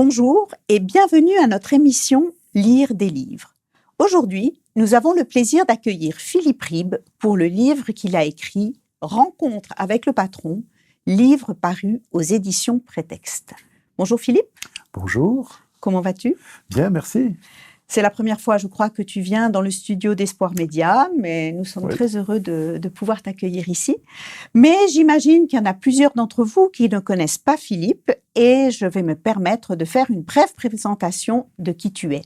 Bonjour et bienvenue à notre émission Lire des livres. Aujourd'hui, nous avons le plaisir d'accueillir Philippe Ribes pour le livre qu'il a écrit Rencontre avec le patron, livre paru aux éditions Prétexte. Bonjour Philippe. Bonjour. Comment vas-tu ? Bien, merci. C'est la première fois, je crois, que tu viens dans le studio d'Espoir Média, mais nous sommes très heureux de pouvoir t'accueillir ici. Mais j'imagine qu'il y en a plusieurs d'entre vous qui ne connaissent pas Philippe et je vais me permettre de faire une brève présentation de qui tu es.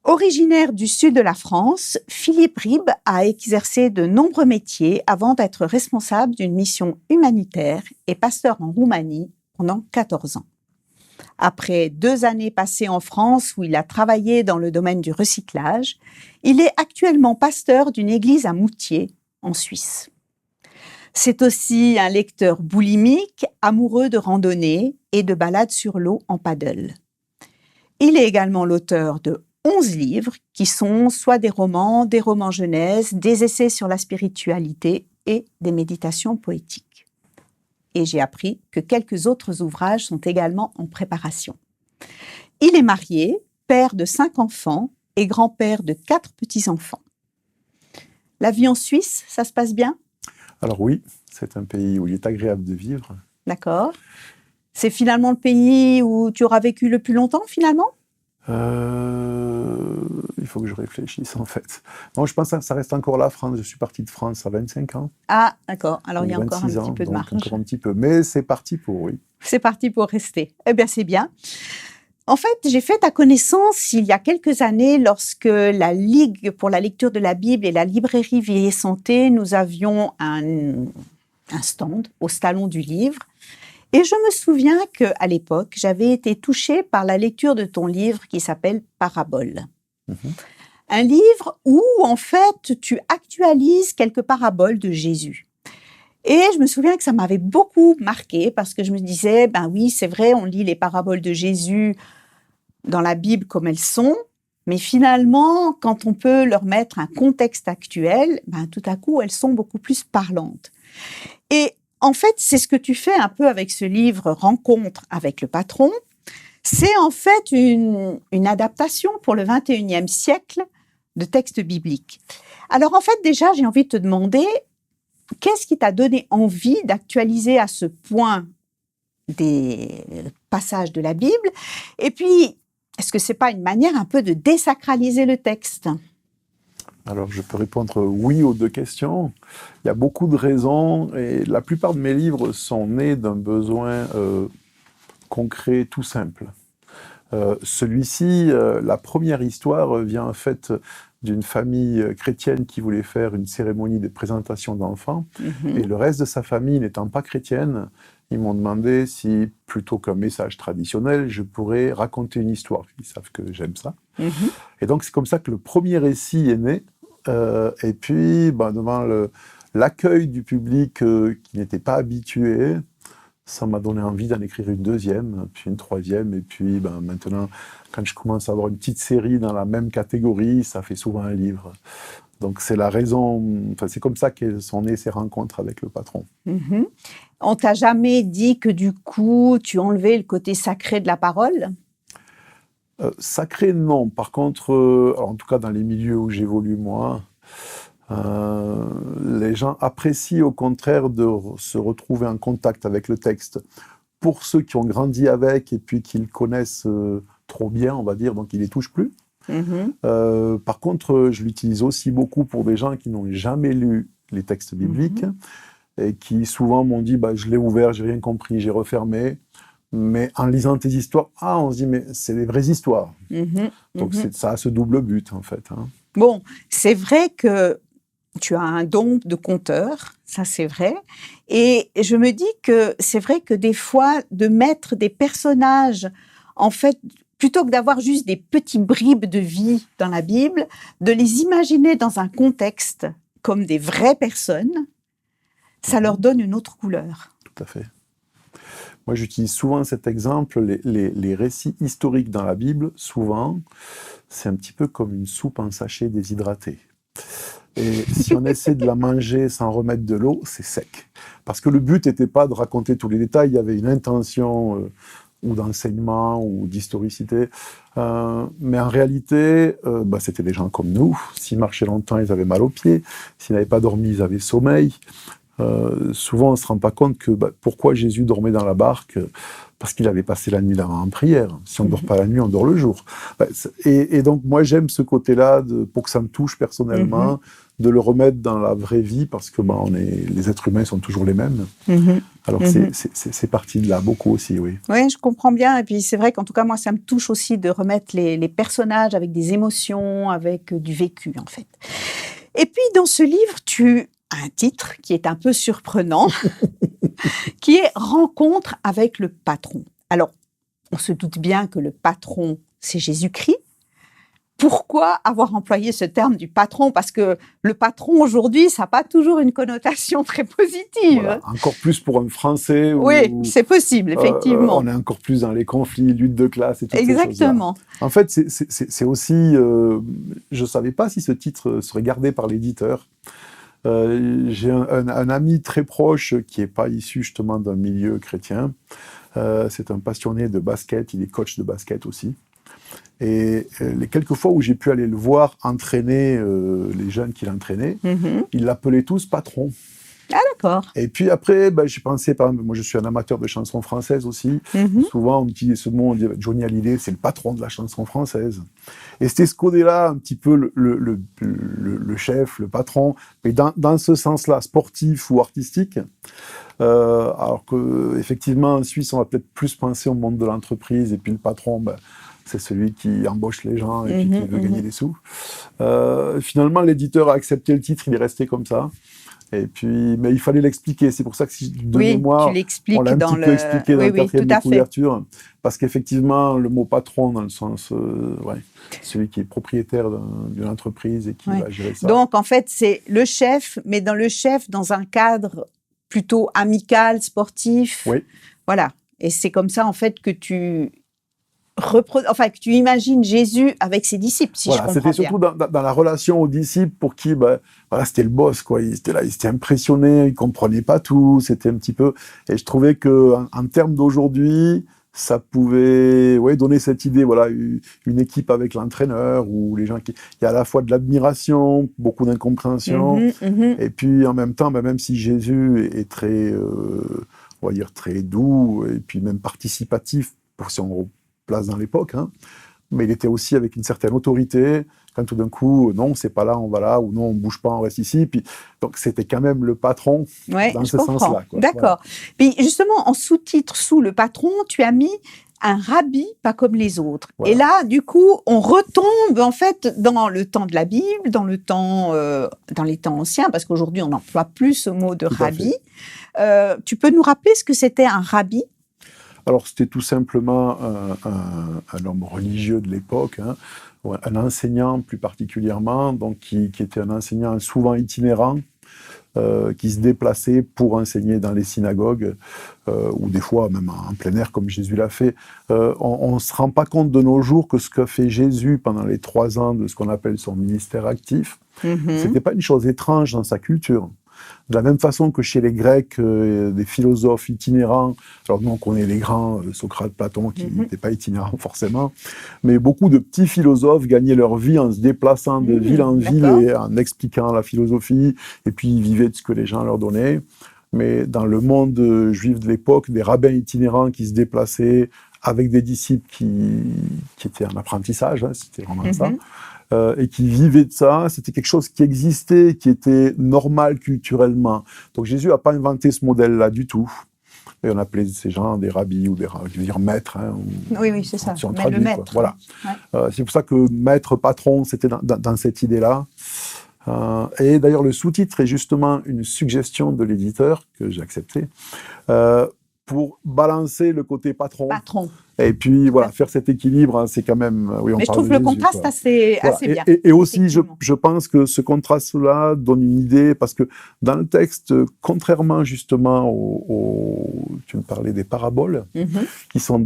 Originaire du sud de la France, Philippe Ribes a exercé de nombreux métiers avant d'être responsable d'une mission humanitaire et pasteur en Roumanie pendant 14 ans. Après 2 années passées en France où il a travaillé dans le domaine du recyclage, il est actuellement pasteur d'une église à Moutier, en Suisse. C'est aussi un lecteur boulimique, amoureux de randonnée et de balades sur l'eau en paddle. Il est également l'auteur de 11 livres qui sont soit des romans jeunesse, des essais sur la spiritualité et des méditations poétiques. Et j'ai appris que quelques autres ouvrages sont également en préparation. Il est marié, père de 5 enfants et grand-père de 4 petits-enfants. La vie en Suisse, ça se passe bien ? Alors oui, c'est un pays où il est agréable de vivre. D'accord. C'est finalement le pays où tu auras vécu le plus longtemps, finalement ? Il faut que je réfléchisse, en fait. Non, je pense que ça reste encore la France. Je suis parti de France à 25 ans. Ah, d'accord. Alors, il y a encore un petit ans, peu de marge. Encore un petit peu. Mais c'est parti pour, oui. C'est parti pour rester. Eh bien, c'est bien. En fait, j'ai fait ta connaissance il y a quelques années lorsque la Ligue pour la lecture de la Bible et la librairie Vie et Santé, nous avions un stand au Salon du Livre. Et je me souviens qu'à l'époque, j'avais été touchée par la lecture de ton livre qui s'appelle Paraboles. Un livre où, en fait, tu actualises quelques paraboles de Jésus. Et je me souviens que ça m'avait beaucoup marquée parce que je me disais, ben oui, c'est vrai, on lit les paraboles de Jésus dans la Bible comme elles sont, mais finalement, quand on peut leur mettre un contexte actuel, ben tout à coup, elles sont beaucoup plus parlantes. Et en fait, c'est ce que tu fais un peu avec ce livre Rencontre avec le patron. C'est en fait une adaptation pour le 21e siècle de textes bibliques. Alors en fait, déjà, j'ai envie de te demander, qu'est-ce qui t'a donné envie d'actualiser à ce point des passages de la Bible ? Et puis, est-ce que c'est pas une manière un peu de désacraliser le texte ? Alors, je peux répondre oui aux 2 questions. Il y a beaucoup de raisons et la plupart de mes livres sont nés d'un besoin concret, tout simple. Celui-ci, la première histoire vient en fait d'une famille chrétienne qui voulait faire une cérémonie de présentation d'enfants. Et le reste de sa famille n'étant pas chrétienne, ils m'ont demandé si, plutôt qu'un message traditionnel, je pourrais raconter une histoire. Ils savent que j'aime ça. Et donc, c'est comme ça que le premier récit est né. Et puis, devant l'accueil du public qui n'était pas habitué, ça m'a donné envie d'en écrire une 2e, puis une 3e. Et puis, maintenant, quand je commence à avoir une petite série dans la même catégorie, ça fait souvent un livre. Donc, c'est la raison, c'est comme ça qu'elles sont nées ces rencontres avec le patron. On t'a jamais dit que du coup, tu enlevais le côté sacré de la parole ? Sacré, non. Par contre, en tout cas dans les milieux où j'évolue moi, les gens apprécient au contraire de se retrouver en contact avec le texte. Pour ceux qui ont grandi avec et puis qui le connaissent trop bien, on va dire, donc ils ne les touchent plus. Par contre, je l'utilise aussi beaucoup pour des gens qui n'ont jamais lu les textes bibliques et qui souvent m'ont dit je l'ai ouvert, j'ai rien compris, j'ai refermé. Mais en lisant tes histoires, on se dit, mais c'est des vraies histoires. Donc ça a ce double but, en fait. Bon, c'est vrai que tu as un don de conteur, ça c'est vrai. Et je me dis que c'est vrai que des fois, de mettre des personnages, en fait, plutôt que d'avoir juste des petits bribes de vie dans la Bible, de les imaginer dans un contexte comme des vraies personnes, ça leur donne une autre couleur. Tout à fait. Moi, j'utilise souvent cet exemple, les récits historiques dans la Bible, souvent, c'est un petit peu comme une soupe en sachet déshydratée. Et si on essaie de la manger sans remettre de l'eau, c'est sec. Parce que le but n'était pas de raconter tous les détails, il y avait une intention ou d'enseignement ou d'historicité. Mais en réalité, c'était des gens comme nous. S'ils marchaient longtemps, ils avaient mal aux pieds. S'ils n'avaient pas dormi, ils avaient sommeil. Souvent, on ne se rend pas compte que pourquoi Jésus dormait dans la barque, parce qu'il avait passé la nuit là en prière. Si on ne dort pas la nuit, on dort le jour. Et donc, moi, j'aime ce côté-là, pour que ça me touche personnellement, de le remettre dans la vraie vie, parce que les êtres humains sont toujours les mêmes. Alors, c'est parti de là, beaucoup aussi, oui. Oui, je comprends bien. Et puis, c'est vrai qu'en tout cas, moi, ça me touche aussi de remettre les personnages avec des émotions, avec du vécu, en fait. Et puis, dans ce livre, tu as un titre qui est un peu surprenant, qui est « Rencontre avec le patron ». Alors, on se doute bien que le patron, c'est Jésus-Christ. Pourquoi avoir employé ce terme du patron? Parce que le patron, aujourd'hui, ça n'a pas toujours une connotation très positive. Voilà. Encore plus pour un Français. Oui, c'est possible, effectivement. On est encore plus dans les conflits, lutte de classe et toutes Exactement. ces choses-là. En fait, c'est aussi... je ne savais pas si ce titre serait gardé par l'éditeur. J'ai un ami très proche qui n'est pas issu justement d'un milieu chrétien. C'est un passionné de basket, il est coach de basket aussi. Et les quelques fois où j'ai pu aller le voir entraîner les jeunes qu'il entraînait, il l'appelait tous patron. Ah, d'accord. Et puis après, j'ai pensé, par exemple, moi je suis un amateur de chansons françaises aussi. Souvent on utilise ce mot, on dit Johnny Hallyday, c'est le patron de la chanson française. Et c'était ce côté-là, un petit peu le chef, le patron, mais dans ce sens-là, sportif ou artistique. Alors qu'effectivement, en Suisse, on va peut-être plus penser au monde de l'entreprise, et puis le patron, c'est celui qui embauche les gens et puis qui veut gagner des sous. Finalement, l'éditeur a accepté le titre, il est resté comme ça. Et puis, mais il fallait l'expliquer. C'est pour ça que de mémoire, on l'a un petit peu expliqué dans le quatrième de couverture. Parce qu'effectivement, le mot patron, dans le sens, celui qui est propriétaire d'une entreprise et qui va gérer ça. Donc, en fait, c'est le chef, mais dans un cadre plutôt amical, sportif. Oui. Voilà. Et c'est comme ça, en fait, que tu que tu imagines Jésus avec ses disciples, si je comprends bien. C'était surtout dans la relation aux disciples pour qui, c'était le boss, quoi. Il était là, il était impressionné, il comprenait pas tout, c'était un petit peu... Et je trouvais que en termes d'aujourd'hui, ça pouvait donner cette idée, une équipe avec l'entraîneur, ou les gens qui... Il y a à la fois de l'admiration, beaucoup d'incompréhension, et puis en même temps, même si Jésus est très, on va dire, très doux, et puis même participatif, pour si on place dans l'époque, mais il était aussi avec une certaine autorité, quand tout d'un coup, non, c'est pas là, on va là, ou non, on bouge pas, on reste ici. Puis, donc, c'était quand même le patron dans ce sens-là. D'accord. Voilà. Puis, justement, en sous-titre, sous le patron, tu as mis un rabbi pas comme les autres. Voilà. Et là, du coup, on retombe, en fait, dans le temps de la Bible, dans les temps anciens, parce qu'aujourd'hui, on n'emploie plus ce mot de rabbi. Tu peux nous rappeler ce que c'était un rabbi? Alors, c'était tout simplement un homme religieux de l'époque, un enseignant plus particulièrement, donc qui était un enseignant souvent itinérant, qui se déplaçait pour enseigner dans les synagogues, ou des fois même en plein air, comme Jésus l'a fait. On ne se rend pas compte de nos jours que ce qu'a fait Jésus pendant les 3 ans de ce qu'on appelle son ministère actif, c'était pas une chose étrange dans sa culture. De la même façon que chez les Grecs, des philosophes itinérants, alors nous on connaît les grands, Socrate, Platon, qui n'étaient pas itinérants forcément, mais beaucoup de petits philosophes gagnaient leur vie en se déplaçant de ville en ville et en expliquant la philosophie, et puis ils vivaient de ce que les gens leur donnaient. Mais dans le monde juif de l'époque, des rabbins itinérants qui se déplaçaient avec des disciples qui étaient en apprentissage, c'était vraiment ça, et qui vivaient de ça, c'était quelque chose qui existait, qui était normal culturellement. Donc Jésus n'a pas inventé ce modèle-là du tout. Et on appelait ces gens des rabbis ou je veux dire maîtres. Oui, c'est ça. Si on mais traduit, le maître. Voilà. C'est pour ça que maître, patron, c'était dans cette idée-là. Et d'ailleurs, le sous-titre est justement une suggestion de l'éditeur que j'ai accepté pour balancer le côté patron. Et puis, faire cet équilibre, c'est quand même... Oui, mais je trouve le contraste assez bien. Et aussi, je pense que ce contraste-là donne une idée, parce que dans le texte, contrairement justement tu me parlais des paraboles, qui sont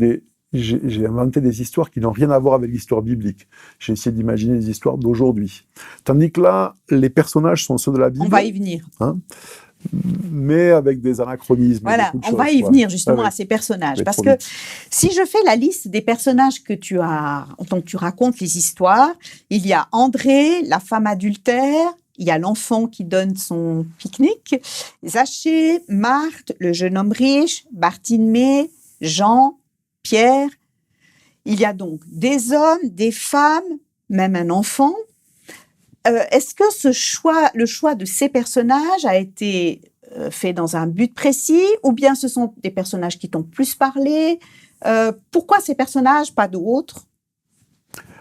j'ai inventé des histoires qui n'ont rien à voir avec l'histoire biblique. J'ai essayé d'imaginer des histoires d'aujourd'hui. Tandis que là, les personnages sont ceux de la Bible. On va y venir. mais avec des anachronismes. Voilà, beaucoup de on choses, va y quoi. venir justement Ouais, à ces personnages. ouais, Parce trop que vite. si je fais la liste des personnages dont tu racontes les histoires, il y a André, la femme adultère, il y a l'enfant qui donne son pique-nique, Zachée, Marthe, le jeune homme riche, Bartimée, Jean, Pierre. Il y a donc des hommes, des femmes, même un enfant. Est-ce que le choix de ces personnages a été fait dans un but précis, ou bien ce sont des personnages qui t'ont plus parlé? Pourquoi ces personnages, pas d'autres?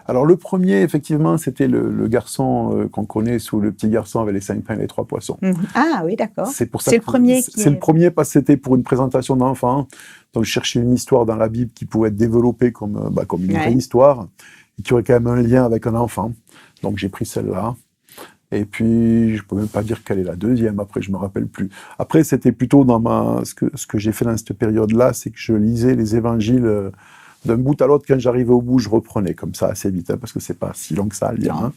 Alors le premier, effectivement, c'était le garçon qu'on connaît sous le petit garçon avec les 5 pains et les 3 poissons. Ah oui, d'accord. C'est pour ça C'est le premier qui c'est est... le premier parce que c'était pour une présentation d'enfant. Donc je cherchais une histoire dans la Bible qui pouvait être développée comme une vraie histoire et qui aurait quand même un lien avec un enfant. Donc j'ai pris celle-là. Et puis je peux même pas dire quelle est la deuxième. Après je me rappelle plus. Après c'était plutôt dans ce que j'ai fait dans cette période-là, c'est que je lisais les évangiles. D'un bout à l'autre, quand j'arrivais au bout, je reprenais comme ça assez vite, parce que c'est pas si long que ça à lire. Hein.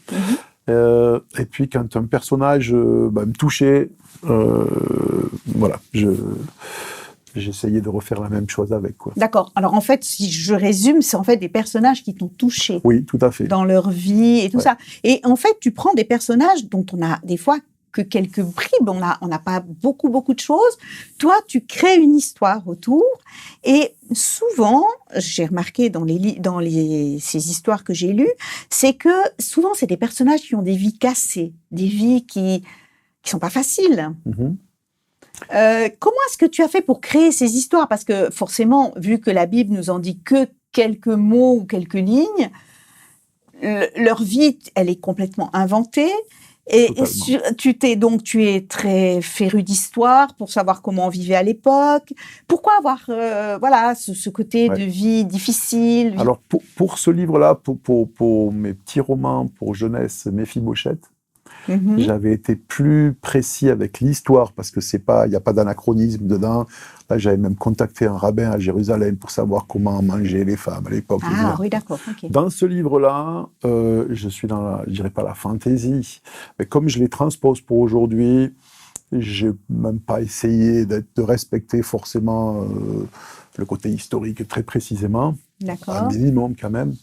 Et puis quand un personnage me touchait, voilà, j'essayais de refaire la même chose avec, quoi. D'accord. Alors en fait, si je résume, c'est en fait des personnages qui t'ont touché. Oui, tout à fait. Dans leur vie et tout ça. Et en fait, tu prends des personnages dont on a des fois que quelques bribes, on n'a pas beaucoup de choses. Toi, tu crées une histoire autour, et souvent, j'ai remarqué dans ces histoires que j'ai lues, c'est que souvent c'est des personnages qui ont des vies cassées, des vies qui sont pas faciles. Comment est-ce que tu as fait pour créer ces histoires? Parce que forcément, vu que la Bible nous en dit que quelques mots ou quelques lignes, leur vie, elle est complètement inventée. Et tu es très féru d'histoire pour savoir comment on vivait à l'époque. Pourquoi avoir ce côté de vie difficile? Alors pour ce livre-là, pour mes petits romans pour jeunesse, Méphibosheth, j'avais été plus précis avec l'histoire parce que il n'y a pas d'anachronisme dedans. Là, j'avais même contacté un rabbin à Jérusalem pour savoir comment mangeaient les femmes à l'époque. Ah oui, d'accord. Okay. Dans ce livre-là, je suis dans je dirais pas la fantaisie, mais comme je les transpose pour aujourd'hui, j'ai même pas essayé de respecter forcément le côté historique très précisément. D'accord. Un minimum quand même.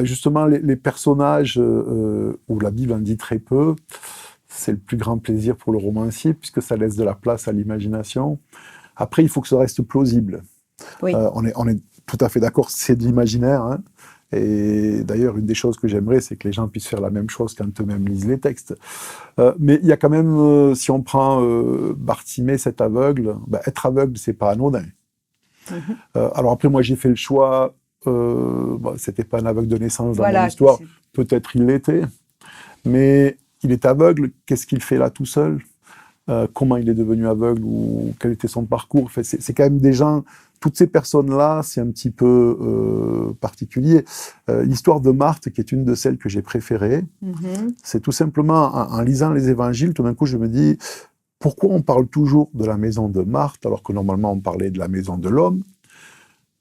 Justement, les personnages où la Bible en dit très peu, c'est le plus grand plaisir pour le romancier, puisque ça laisse de la place à l'imagination. Après, il faut que ça reste plausible. Oui. On est tout à fait d'accord, c'est de l'imaginaire. Hein. Et d'ailleurs, une des choses que j'aimerais, c'est que les gens puissent faire la même chose quand eux-mêmes lisent les textes. Mais il y a quand même, si on prend Bartimée, cet aveugle, être aveugle, c'est pas anodin. Alors après, moi, j'ai fait le choix. C'était pas un aveugle de naissance dans mon histoire. Peut-être il l'était, mais il est aveugle. Qu'est-ce qu'il fait là tout seul? Comment il est devenu aveugle ou quel était son parcours? Enfin, c'est quand même des gens. Toutes ces personnes-là, c'est un petit peu particulier. L'histoire de Marthe, qui est une de celles que j'ai préférées, c'est tout simplement en lisant les évangiles, tout d'un coup, je me dis pourquoi on parle toujours de la maison de Marthe alors que normalement on parlait de la maison de l'homme?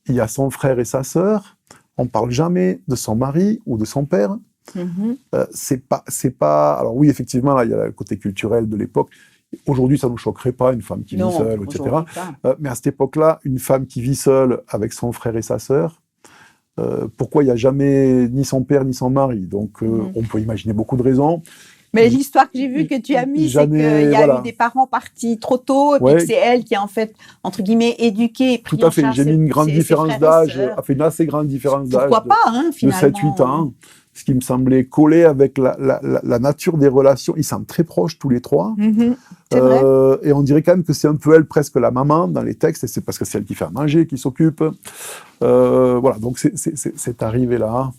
Il y a son frère et sa sœur. On parle jamais de son mari ou de son père. C'est pas. Alors oui, effectivement, là, il y a le côté culturel de l'époque. Aujourd'hui, ça nous choquerait pas une femme qui vit seule, etc. Mais à cette époque-là, une femme qui vit seule avec son frère et sa sœur, pourquoi il n'y a jamais ni son père ni son mari? Donc, on peut imaginer beaucoup de raisons. Mais l'histoire que j'ai vue que tu as mise, c'est qu'il y a eu des parents partis trop tôt, et puis que c'est elle qui a en fait, entre guillemets, éduqué et pris Tout à fait, j'ai mis une grande différence d'âge, une assez grande différence d'âge. Pourquoi pas, hein, finalement. De 7-8 ans, ce qui me semblait coller avec la nature des relations. Ils semblent très proches tous les trois. C'est vrai. Et on dirait quand même que c'est un peu elle, presque la maman dans les textes, et c'est parce que c'est elle qui fait à manger, qui s'occupe. Voilà, donc c'est arrivé là.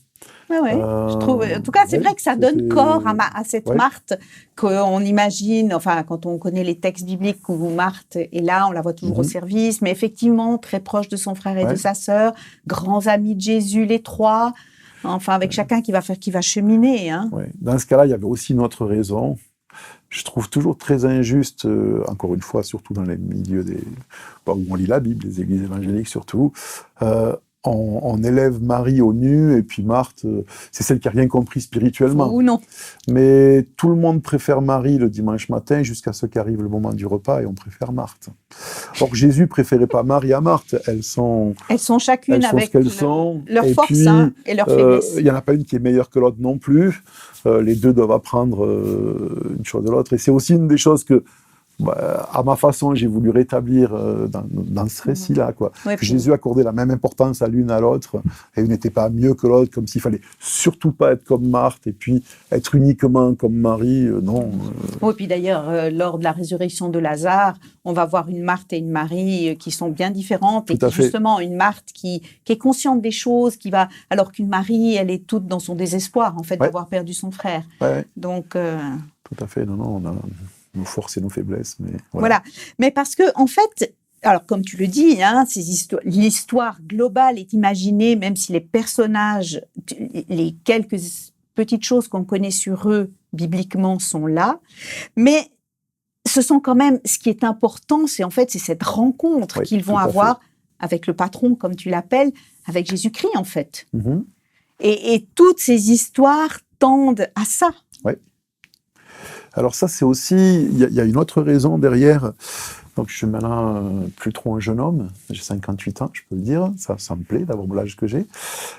Ouais. Je trouve. En tout cas, c'est vrai que ça donne corps à cette Marthe qu'on imagine. Enfin, quand on connaît les textes bibliques où Marthe est là, on la voit toujours au service, mais effectivement très proche de son frère et de sa sœur, grands amis de Jésus les trois. Enfin, avec chacun qui va cheminer. Hein. Ouais. Dans ce cas-là, il y avait aussi une autre raison. Je trouve toujours très injuste, encore une fois, surtout dans les milieux où on lit la Bible, les églises évangéliques surtout. on élève Marie au nu, et puis Marthe, c'est celle qui n'a rien compris spirituellement. Ou non. Mais tout le monde préfère Marie le dimanche matin, jusqu'à ce qu'arrive le moment du repas, et on préfère Marthe. Or, Jésus préférait pas Marie à Marthe. Elles sont chacune avec ce qu'elles sont. leur et force puis, et leur faiblesse. Il n'y en a pas une qui est meilleure que l'autre non plus. Les deux doivent apprendre une chose de l'autre. Et c'est aussi une des choses que, à ma façon, j'ai voulu rétablir dans ce récit-là, quoi. Ouais, Que Jésus accordait la même importance à l'une à l'autre, et une n'était pas mieux que l'autre, comme s'il fallait surtout pas être comme Marthe, et puis être uniquement comme Marie, non. Oui, puis d'ailleurs, lors de la résurrection de Lazare, on va voir une Marthe et une Marie qui sont bien différentes, et qui, justement, une Marthe qui est consciente des choses, alors qu'une Marie, elle est toute dans son désespoir, en fait, d'avoir perdu son frère. Ouais. Donc... Tout à fait, non, on a nos forces et nos faiblesses, mais voilà. Mais parce que, en fait, alors comme tu le dis, l'histoire globale est imaginée, même si les personnages, les quelques petites choses qu'on connaît sur eux bibliquement sont là, mais ce sont quand même, ce qui est important, c'est cette rencontre qu'ils vont avoir avec le patron, comme tu l'appelles, avec Jésus-Christ, en fait. Mm-hmm. Et toutes ces histoires tendent à ça. Oui. Alors ça, c'est aussi, il y a une autre raison derrière. Donc je suis maintenant plus trop un jeune homme, j'ai 58 ans, je peux le dire, ça me plaît d'avoir l'âge que j'ai.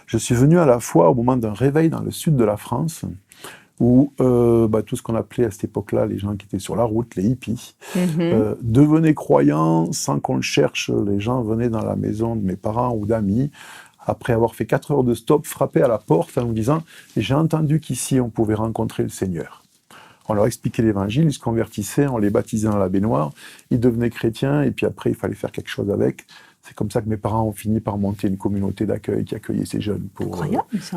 Je suis venu à la fois au moment d'un réveil dans le sud de la France, où tout ce qu'on appelait à cette époque-là, les gens qui étaient sur la route, les hippies, devenaient croyants sans qu'on le cherche. Les gens venaient dans la maison de mes parents ou d'amis, après avoir fait 4 heures de stop, frapper à la porte en nous disant « J'ai entendu qu'ici on pouvait rencontrer le Seigneur ». On leur expliquait l'évangile, ils se convertissaient, on les baptisait dans la baignoire, ils devenaient chrétiens, et puis après, il fallait faire quelque chose avec. C'est comme ça que mes parents ont fini par monter une communauté d'accueil qui accueillait ces jeunes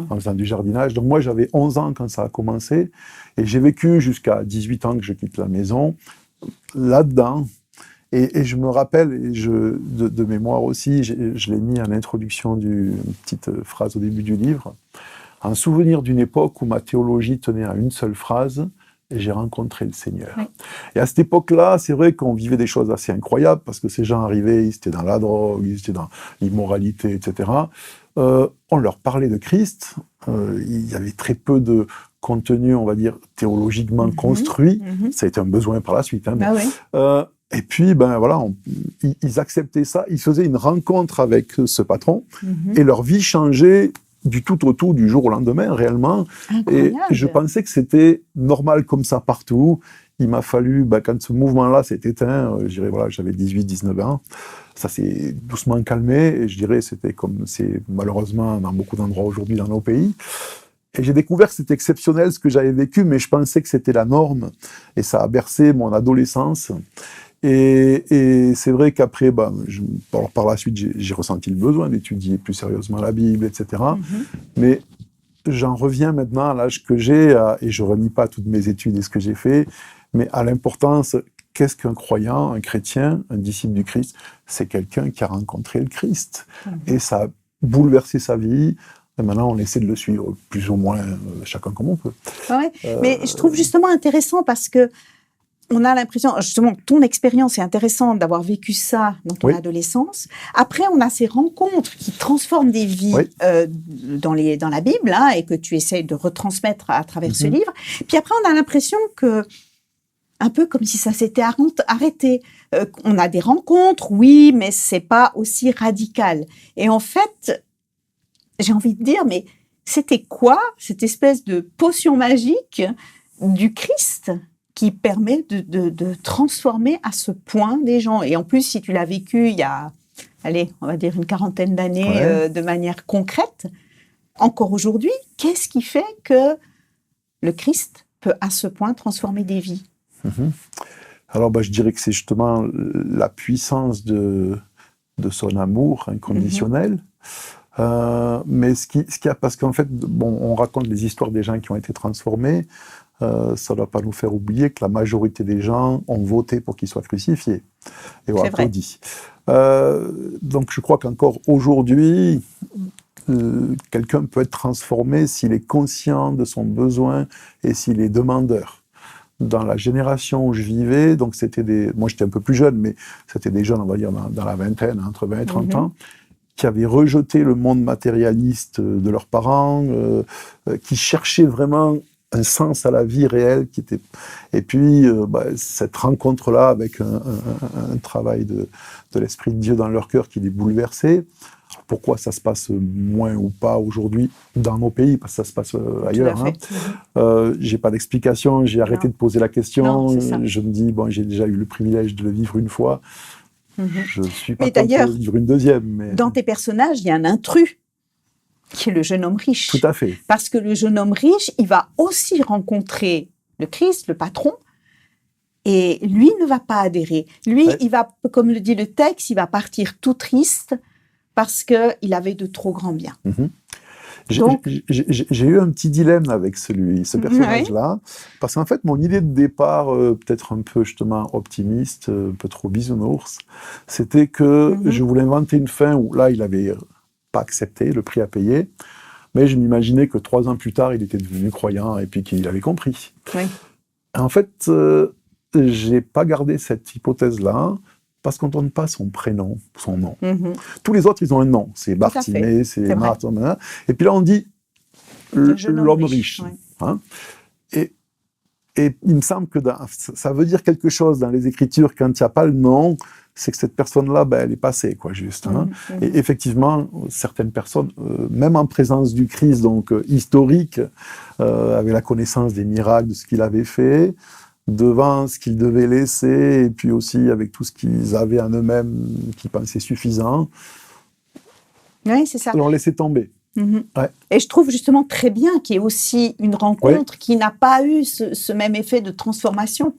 en faisant du jardinage. Donc moi, j'avais 11 ans quand ça a commencé, et j'ai vécu jusqu'à 18 ans que je quitte la maison, là-dedans. Et je me rappelle, de mémoire aussi, je l'ai mis en introduction d'une petite phrase au début du livre, un souvenir d'une époque où ma théologie tenait à une seule phrase, et j'ai rencontré le Seigneur. Oui. Et à cette époque-là, c'est vrai qu'on vivait des choses assez incroyables, parce que ces gens arrivaient, ils étaient dans la drogue, ils étaient dans l'immoralité, etc. On leur parlait de Christ, il y avait très peu de contenu, on va dire, théologiquement construit, ça a été un besoin par la suite. Et puis, ils acceptaient ça, ils faisaient une rencontre avec ce patron, et leur vie changeait du tout au tout, du jour au lendemain, réellement. Incroyable. Et je pensais que c'était normal comme ça partout. Il m'a fallu, quand ce mouvement-là s'est éteint, j'avais 18-19 ans, ça s'est doucement calmé, et je dirais c'était comme c'est malheureusement dans beaucoup d'endroits aujourd'hui dans nos pays. Et j'ai découvert que c'était exceptionnel ce que j'avais vécu, mais je pensais que c'était la norme, et ça a bercé mon adolescence. Et c'est vrai qu'après, par la suite, j'ai ressenti le besoin d'étudier plus sérieusement la Bible, etc. Mais j'en reviens maintenant à l'âge que j'ai, et je ne renie pas toutes mes études et ce que j'ai fait, mais à l'importance, qu'est-ce qu'un croyant, un chrétien, un disciple du Christ? C'est quelqu'un qui a rencontré le Christ. Et ça a bouleversé sa vie. Et maintenant, on essaie de le suivre, plus ou moins, chacun comme on peut. Ouais, mais je trouve justement intéressant parce que on a l'impression, justement, ton expérience est intéressante d'avoir vécu ça dans ton adolescence. Après, on a ces rencontres qui transforment des vies dans la Bible, et que tu essayes de retransmettre à travers ce livre. Puis après, on a l'impression que, un peu comme si ça s'était arrêté. On a des rencontres, oui, mais c'est pas aussi radical. Et en fait, j'ai envie de dire, mais c'était quoi cette espèce de potion magique du Christ qui permet de transformer à ce point des gens? Et en plus, si tu l'as vécu il y a, on va dire une quarantaine d'années de manière concrète, encore aujourd'hui, qu'est-ce qui fait que le Christ peut à ce point transformer des vies? Alors, je dirais que c'est justement la puissance de son amour inconditionnel. Mais ce qu'il y a, parce qu'en fait, on raconte les histoires des gens qui ont été transformés, ça ne doit pas nous faire oublier que la majorité des gens ont voté pour qu'il soit crucifié. Et on applaudit. Donc je crois qu'encore aujourd'hui, quelqu'un peut être transformé s'il est conscient de son besoin et s'il est demandeur. Dans la génération où je vivais, donc moi j'étais un peu plus jeune, mais c'était des jeunes, on va dire, dans la vingtaine, entre 20 et 30 ans, qui avaient rejeté le monde matérialiste de leurs parents, qui cherchaient vraiment un sens à la vie réelle. Et puis, cette rencontre-là avec un travail de l'Esprit de Dieu dans leur cœur qui les bouleversait. Pourquoi ça se passe moins ou pas aujourd'hui dans nos pays, parce que ça se passe ailleurs. J'ai pas d'explication, j'ai arrêté de poser la question. Je me dis, bon, j'ai déjà eu le privilège de le vivre une fois. Je suis pas contre de vivre une deuxième. Mais... Dans tes personnages, il y a un intrus qui est le jeune homme riche. Tout à fait. Parce que le jeune homme riche, il va aussi rencontrer le Christ, le patron, et lui ne va pas adhérer. Lui, il va, comme le dit le texte, il va partir tout triste parce qu'il avait de trop grands biens. J'ai eu un petit dilemme avec ce personnage-là, parce qu'en fait, mon idée de départ, peut-être un peu justement optimiste, un peu trop bisounours, c'était que je voulais inventer une fin où là, il avait pas accepté le prix à payer, mais je m'imaginais que 3 ans plus tard, il était devenu croyant et puis qu'il avait compris. En fait, j'ai pas gardé cette hypothèse-là, parce qu'on ne donne pas son prénom, son nom. Tous les autres, ils ont un nom. C'est Bartimée, c'est Martin. Et puis là, on dit l'homme riche. Et il me semble que ça veut dire quelque chose dans les Écritures, quand il n'y a pas le nom, c'est que cette personne-là, elle est passée, quoi, juste. Et effectivement, certaines personnes, même en présence du Christ, donc historique, avec la connaissance des miracles, de ce qu'il avait fait, devant ce qu'ils devaient laisser, et puis aussi avec tout ce qu'ils avaient en eux-mêmes, qu'ils pensaient suffisant. Oui, c'est ça. L'ont laissé tomber. Et je trouve justement très bien qu'il y ait aussi une rencontre qui n'a pas eu ce même effet de transformation.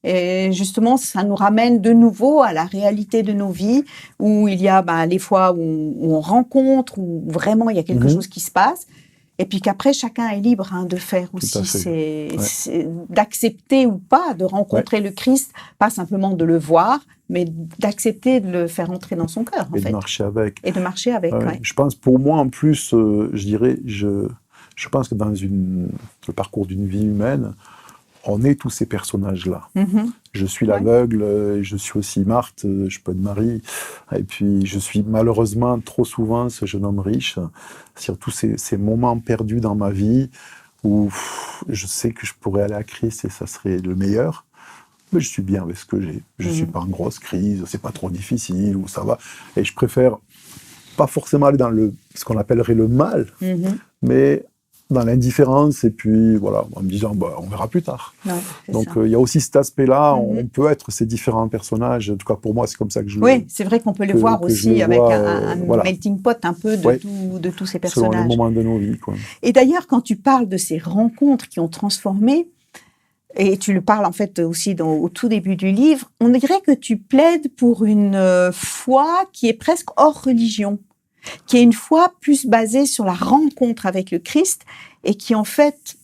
Et justement, ça nous ramène de nouveau à la réalité de nos vies, où il y a les fois où on rencontre, où vraiment il y a quelque chose qui se passe, et puis qu'après, chacun est libre de faire aussi, d'accepter ou pas de rencontrer le Christ, pas simplement de le voir, mais d'accepter de le faire entrer dans son cœur, de marcher avec. Et de marcher avec, Je pense, pour moi, en plus, je dirais, je pense que dans le parcours d'une vie humaine, on est tous ces personnages-là. Je suis l'aveugle, je suis aussi Marthe, je peux être Marie, et puis je suis malheureusement trop souvent ce jeune homme riche, surtout ces moments perdus dans ma vie où je sais que je pourrais aller à Christ et ça serait le meilleur, mais je suis bien avec ce que j'ai. Je ne suis pas en grosse crise, c'est pas trop difficile, ou ça va, et je préfère pas forcément aller dans ce qu'on appellerait le mal, mais dans l'indifférence, et puis voilà, en me disant, on verra plus tard. Donc il y a aussi cet aspect-là, on peut être ces différents personnages, en tout cas pour moi, c'est comme ça que je le vois. Oui, c'est vrai qu'on peut le voir aussi avec un melting pot un peu de tous ces personnages. Selon les moments de nos vies, quoi. Et d'ailleurs, quand tu parles de ces rencontres qui ont transformé, et tu le parles en fait aussi au tout début du livre, on dirait que tu plaides pour une foi qui est presque hors religion, qui est une foi plus basée sur la rencontre avec le Christ et qui, en fait,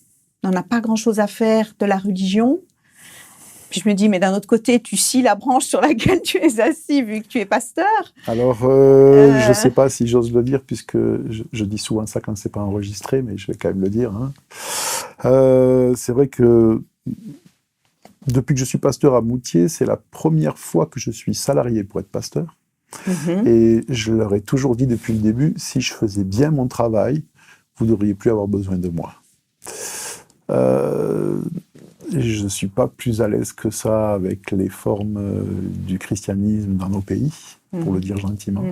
n'en a pas grand-chose à faire de la religion. Puis je me dis, mais d'un autre côté, tu scies la branche sur laquelle tu es assis, vu que tu es pasteur. Alors, je ne sais pas si j'ose le dire, puisque je dis souvent ça quand ce n'est pas enregistré, mais je vais quand même le dire. C'est vrai que depuis que je suis pasteur à Moutier, c'est la première fois que je suis salarié pour être pasteur. Et je leur ai toujours dit depuis le début, si je faisais bien mon travail, vous n'auriez plus avoir besoin de moi. Je ne suis pas plus à l'aise que ça avec les formes du christianisme dans nos pays, pour le dire gentiment.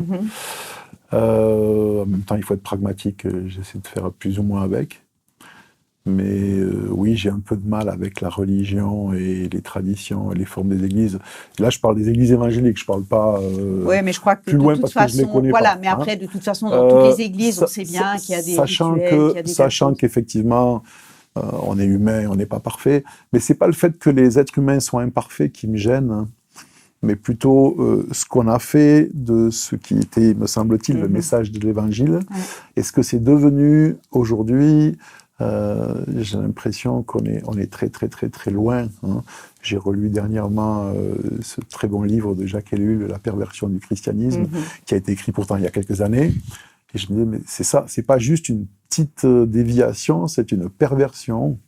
En même temps, il faut être pragmatique, j'essaie de faire plus ou moins avec. Mais oui, j'ai un peu de mal avec la religion et les traditions et les formes des églises. Et là, je parle des églises évangéliques, je ne parle pas oui, mais je crois que plus loin de toute parce façon, que je ne les connais pas. Mais après, de toute façon, dans toutes les églises, on sait bien qu'il y a des rituels, sachant qu'effectivement, on est humain, on n'est pas parfait. Mais ce n'est pas le fait que les êtres humains soient imparfaits qui me gêne, mais plutôt ce qu'on a fait de ce qui était, me semble-t-il, le message de l'Évangile. Et ce que c'est devenu aujourd'hui. J'ai l'impression qu'on est très très très très loin. J'ai relu dernièrement ce très bon livre de Jacques Ellul, La perversion du christianisme, qui a été écrit pourtant il y a quelques années. Et je me disais, mais c'est ça, c'est pas juste une petite déviation, c'est une perversion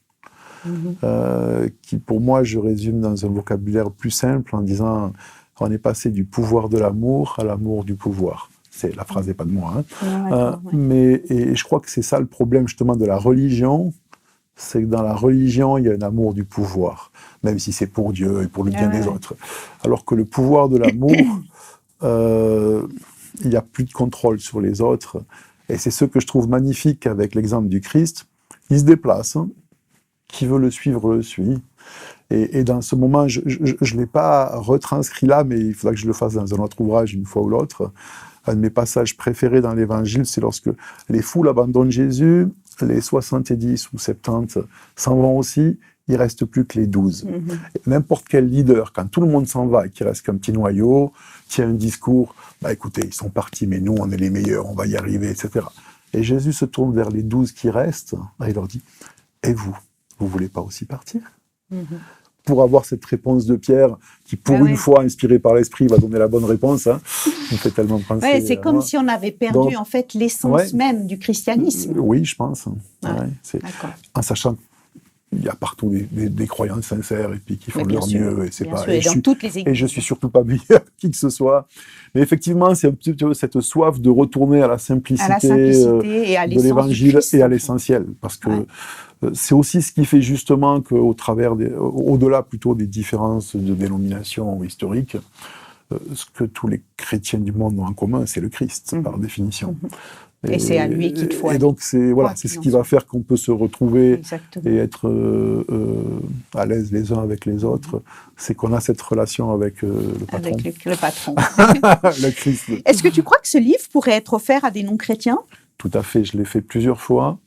qui, pour moi, je résume dans un vocabulaire plus simple en disant, on est passé du pouvoir de l'amour à l'amour du pouvoir. La phrase n'est pas de moi. Ouais. Et je crois que c'est ça le problème justement de la religion, c'est que dans la religion, il y a un amour du pouvoir, même si c'est pour Dieu et pour le bien des autres. Alors que le pouvoir de l'amour, il n'y a plus de contrôle sur les autres. Et c'est ce que je trouve magnifique avec l'exemple du Christ. Il se déplace, qui veut le suivre le suit. Et dans ce moment, je ne l'ai pas retranscrit là, mais il faudra que je le fasse dans un autre ouvrage, une fois ou l'autre. Un de mes passages préférés dans l'Évangile, c'est lorsque les foules abandonnent Jésus, les 70 ou 70 s'en vont aussi, il ne reste plus que les 12. N'importe quel leader, quand tout le monde s'en va et qu'il reste qu'un petit noyau, tient un discours, écoutez, ils sont partis, mais nous, on est les meilleurs, on va y arriver, etc. Et Jésus se tourne vers les 12 qui restent, et il leur dit, et vous ne voulez pas aussi partir ? Pour avoir cette réponse de Pierre, qui pour une fois, inspiré par l'Esprit, va donner la bonne réponse. On fait tellement penser... Ouais, c'est comme si on avait perdu en fait l'essence même du christianisme. Oui, je pense. En sachant qu'il y a partout des croyants sincères et puis qui font de leur mieux. Et je suis surtout pas meilleur qui que ce soit. Mais effectivement, c'est un petit peu cette soif de retourner à la simplicité, et à de l'Évangile et à l'essentiel. Parce que c'est aussi ce qui fait justement qu'au travers, au-delà plutôt des différences de dénomination historique, ce que tous les chrétiens du monde ont en commun, c'est le Christ, par définition. Et c'est à lui qu'il faut aller. Et donc, c'est ce qui va faire qu'on peut se retrouver et être à l'aise les uns avec les autres. C'est qu'on a cette relation avec le patron. Avec le patron. Le Christ. Est-ce que tu crois que ce livre pourrait être offert à des non-chrétiens ? Tout à fait, je l'ai fait plusieurs fois.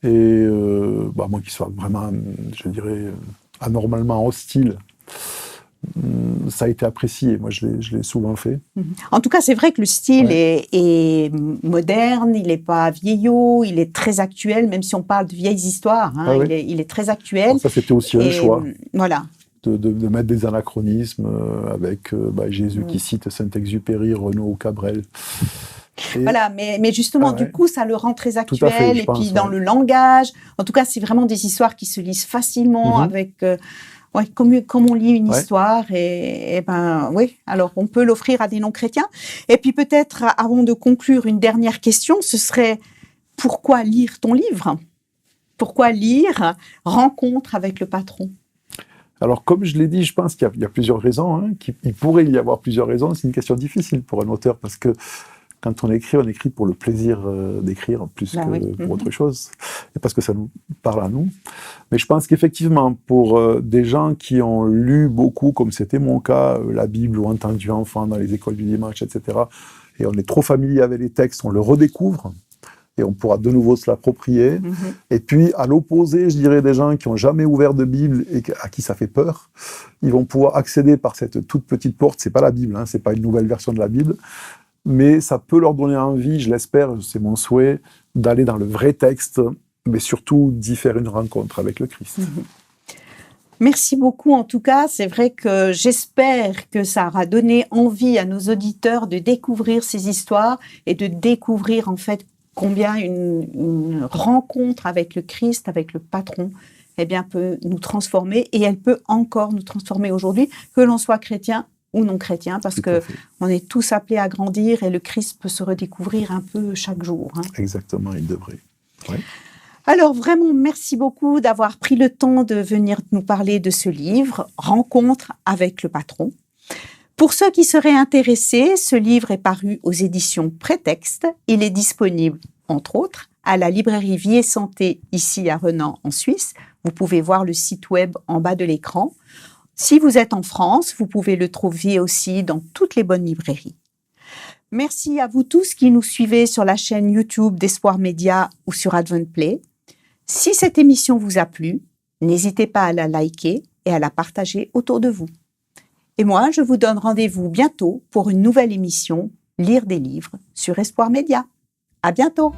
Et moi qui sois vraiment, je dirais, anormalement hostile, ça a été apprécié. Moi, je l'ai souvent fait. En tout cas, c'est vrai que le style est moderne, il n'est pas vieillot, il est très actuel, même si on parle de vieilles histoires, il est très actuel. Alors ça, c'était aussi un choix. Voilà. De mettre des anachronismes avec Jésus qui cite Saint-Exupéry, Renaud ou Cabrel. Voilà, mais justement, du coup, ça le rend très actuel, et puis dans le langage. En tout cas, c'est vraiment des histoires qui se lisent facilement, avec, comme on lit une histoire, alors on peut l'offrir à des non-chrétiens. Et puis peut-être, avant de conclure, une dernière question, ce serait, pourquoi lire ton livre ? Pourquoi lire Rencontre avec le patron ? Alors, comme je l'ai dit, je pense qu'il y a plusieurs raisons. Il pourrait y avoir plusieurs raisons. C'est une question difficile pour un auteur, parce que quand on écrit pour le plaisir d'écrire plus que pour autre chose, et parce que ça nous parle à nous. Mais je pense qu'effectivement, pour des gens qui ont lu beaucoup, comme c'était mon cas, la Bible ou entendu enfant dans les écoles du dimanche, etc., et on est trop familier avec les textes, on le redécouvre, et on pourra de nouveau se l'approprier. Et puis, à l'opposé, je dirais, des gens qui n'ont jamais ouvert de Bible et à qui ça fait peur, ils vont pouvoir accéder par cette toute petite porte. C'est pas la Bible, c'est pas une nouvelle version de la Bible, mais ça peut leur donner envie, je l'espère, c'est mon souhait, d'aller dans le vrai texte, mais surtout d'y faire une rencontre avec le Christ. Merci beaucoup. En tout cas, c'est vrai que j'espère que ça aura donné envie à nos auditeurs de découvrir ces histoires et de découvrir en fait combien une rencontre avec le Christ, avec le patron, peut nous transformer, et elle peut encore nous transformer aujourd'hui, que l'on soit chrétien ou non chrétien, parce qu'on est tous appelés à grandir, et le Christ peut se redécouvrir un peu chaque jour. Exactement, il devrait. Alors vraiment, merci beaucoup d'avoir pris le temps de venir nous parler de ce livre, Rencontre avec le patron. Pour ceux qui seraient intéressés, ce livre est paru aux éditions Prétexte. Il est disponible, entre autres, à la librairie Vie et Santé, ici à Renan, en Suisse. Vous pouvez voir le site web en bas de l'écran. Si vous êtes en France, vous pouvez le trouver aussi dans toutes les bonnes librairies. Merci à vous tous qui nous suivez sur la chaîne YouTube d'Espoir Média ou sur AdventPlay. Si cette émission vous a plu, n'hésitez pas à la liker et à la partager autour de vous. Et moi, je vous donne rendez-vous bientôt pour une nouvelle émission Lire des livres sur Espoir Média. À bientôt!